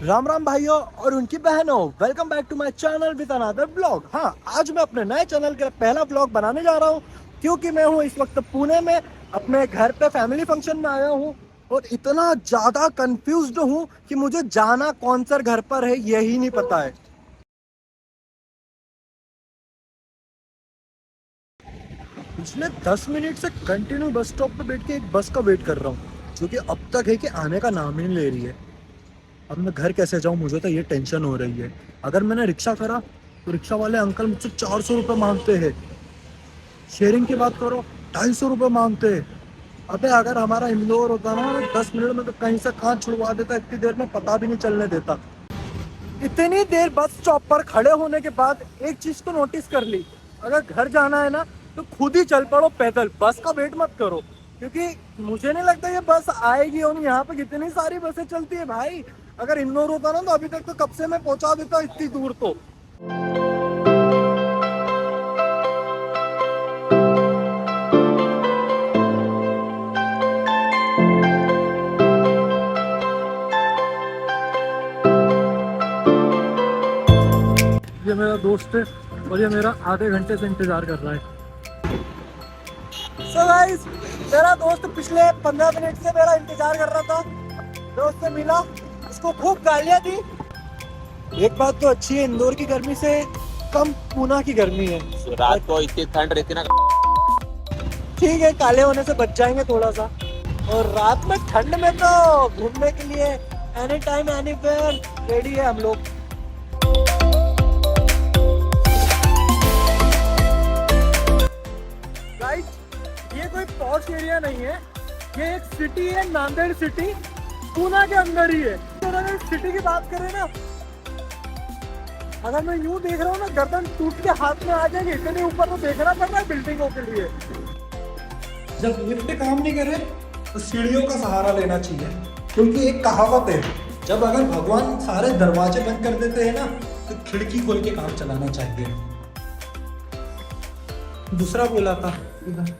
राम राम भाइयों और उनकी बहनों, welcome back to my channel with another blog. हाँ, आज मैं अपने नए चैनल का पहला ब्लॉग बनाने जा रहा हूँ क्योंकि मैं हूँ इस वक्त पुणे में अपने घर पे फैमिली फंक्शन में आया हूँ और इतना ज्यादा कंफ्यूज्ड हूँ कि मुझे जाना कौन सा घर पर है यही नहीं पता है। पिछले 10 मिनट से कंटिन्यू बस स्टॉप पे बैठ के एक बस का वेट कर रहा हूँ जो कि अब तक है कि आने का नाम ही नहीं ले रही है। अब मैं घर कैसे जाऊं, मुझे तो ये टेंशन हो रही है। अगर मैंने रिक्शा करा तो रिक्शा वाले अंकल मुझसे 400 रुपये मांगते हैं। शेयरिंग की बात करो, 250 रुपये मांगते हैं। अबे अगर हमारा इंदौर होता ना 10 मिनट में तो कहीं से कहाँ छुड़वा देता, इतनी देर में पता भी नहीं चलने देता। इतनी देर बस स्टॉप पर खड़े होने के बाद एक चीज तो नोटिस कर ली, अगर घर जाना है ना तो खुद ही चल पड़ो पैदल, बस का वेट मत करो। क्योंकि मुझे नहीं लगता ये बस आएगी। और यहाँ पे कितनी सारी बसें चलती है भाई। अगर इंदौर होता ना तो अभी तक तो कब से मैं पहुंचा देता इतनी दूर तो। ये मेरा दोस्त है और ये मेरा आधे घंटे से इंतजार कर रहा है। So guys, मेरा दोस्त पिछले 15 मिनट से मेरा इंतजार कर रहा था। दोस्त से मिला, उसको खूब गालियां दी। एक बात तो अच्छी है, इंदौर की गर्मी से कम पूना की गर्मी है। रात को इतनी ठंड रहती ना। ठीक है, काले होने से बच जाएंगे थोड़ा सा। और रात में ठंड में तो घूमने के लिए एनी टाइम एनीवेयर रेडी है हम लोग। गाइस, ये कोई पॉश एरिया नहीं है, ये एक सिटी है, नांदेड़ सिटी, पूना के अंदर ही है। तो अगर सिटी की बात करें ना, अगर मैं यूं देख रहा हूँ ना, गर्दन टूट के हाथ में आ जाएगी, इतने ऊपर तो देखना पड़ रहा है बिल्डिंगों के लिए। जब लिफ्ट काम नहीं करे तो सीढ़ियों का सहारा लेना चाहिए, क्योंकि एक कहावत है, जब अगर भगवान सारे दरवाजे बंद कर देते हैं ना तो खिड़की खोल के काम चलाना चाहिए। दूसरा बोला था इधर।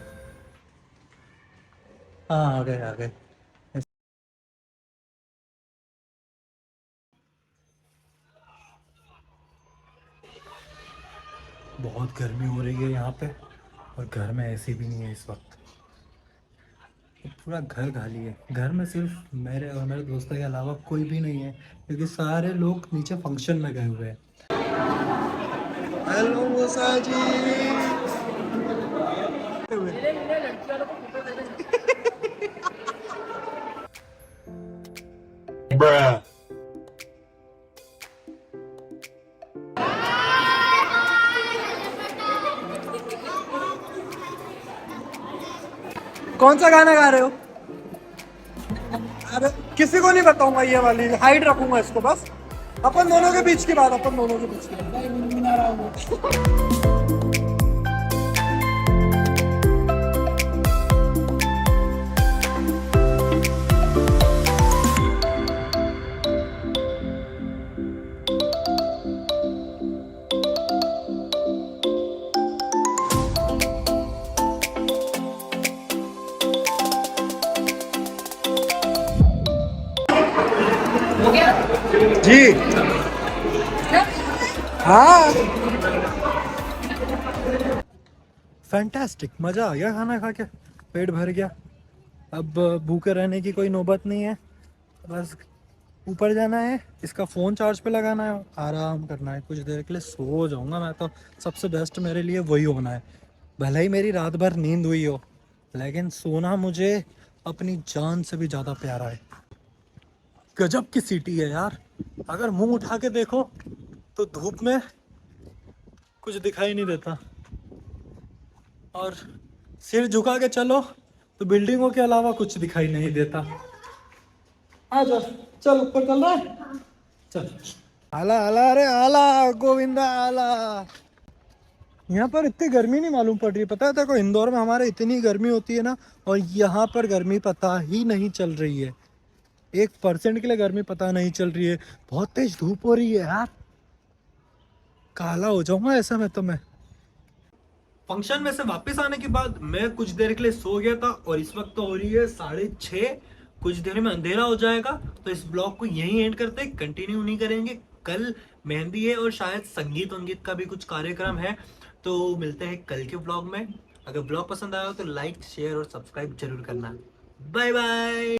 हाँ, आ गए आ गए। बहुत गर्मी हो रही है यहाँ पे और घर में एसी भी नहीं है इस वक्त। पूरा घर खाली है। घर में सिर्फ मेरे और मेरे दोस्तों के अलावा कोई भी नहीं है, क्योंकि सारे लोग नीचे फंक्शन में गए हुए हैं। हेलो मूसा जी। कौन सा गाना गा रहे हो? अरे किसी को नहीं बताऊंगा, ये वाली हाइड रखूंगा इसको बस। अपन दोनों के बीच की बात, अपन दोनों के बीच की बात। जी हाँ, फैंटास्टिक, मजा आ गया खाना खा के, पेट भर गया। अब भूखे रहने की कोई नौबत नहीं है, बस ऊपर जाना है, इसका फ़ोन चार्ज पे लगाना है, आराम करना है, कुछ देर के लिए सो जाऊंगा मैं तो। सबसे बेस्ट मेरे लिए वही होना है। भले ही मेरी रात भर नींद हुई हो, लेकिन सोना मुझे अपनी जान से भी ज़्यादा प्यारा है। गजब की सिटी है यार। अगर मुंह उठा के देखो तो धूप में कुछ दिखाई नहीं देता, और सिर झुका के चलो तो बिल्डिंगों के अलावा कुछ दिखाई नहीं देता। आ जा, चल ऊपर चल रहा है, चल। आला आला, अरे आला गोविंदा आला। यहाँ पर इतनी गर्मी नहीं मालूम पड़ रही, पता है तेरे को? इंदौर में हमारे इतनी गर्मी होती है ना, और यहाँ पर गर्मी पता ही नहीं चल रही है। 1% के लिए गर्मी पता नहीं चल रही है। बहुत तेज धूप हो रही है यार, काला हो जाऊंगा ऐसा में तो मैं। फंक्शन में से वापस आने के बाद मैं कुछ देर के लिए सो गया था और इस वक्त तो हो रही है 6:30 कुछ देर में अंधेरा हो जाएगा, तो इस ब्लॉग को यहीं एंड करते हैं, कंटिन्यू नहीं करेंगे। कल मेहंदी है और शायद संगीत वंगीत का भी कुछ कार्यक्रम है। तो मिलते हैं कल के ब्लॉग में। अगर ब्लॉग पसंद आया हो तो लाइक शेयर और सब्सक्राइब जरूर करना। Bye bye.